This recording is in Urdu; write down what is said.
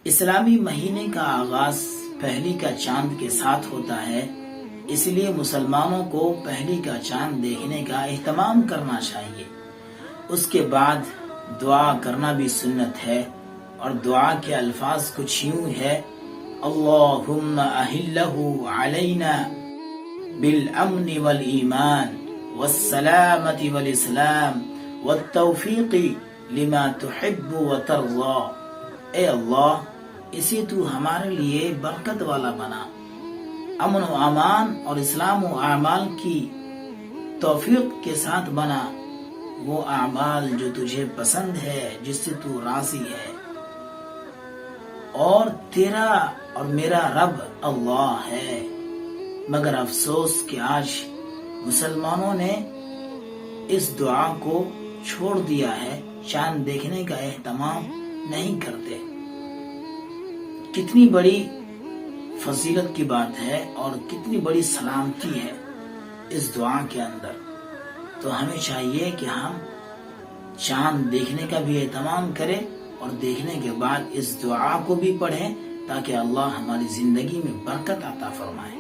اسلامی مہینے کا آغاز پہلی کا چاند کے ساتھ ہوتا ہے، اس لیے مسلمانوں کو پہلی کا چاند دیکھنے کا اہتمام کرنا چاہیے۔ اس کے بعد دعا کرنا بھی سنت ہے، اور دعا کے الفاظ کچھ یوں ہے: اللہم اہلہ علینا بالامن والایمان والسلامت والاسلام والتوفیق لما تحب وترضى۔ اے اللہ، اسے تو ہمارے لیے برکت والا بنا، امن و امان اور اسلام و اعمال کی توفیق کے ساتھ بنا، وہ اعمال جو تجھے پسند ہے، جس سے تو راضی ہے۔ اور تیرا اور میرا رب اللہ ہے۔ مگر افسوس کہ آج مسلمانوں نے اس دعا کو چھوڑ دیا ہے، چاند دیکھنے کا اہتمام نہیں کرتے۔ کتنی بڑی فضیلت کی بات ہے اور کتنی بڑی سلامتی ہے اس دعا کے اندر۔ تو ہمیں چاہیے کہ ہم چاند دیکھنے کا بھی اہتمام کریں، اور دیکھنے کے بعد اس دعا کو بھی پڑھیں، تاکہ اللہ ہماری زندگی میں برکت عطا فرمائے۔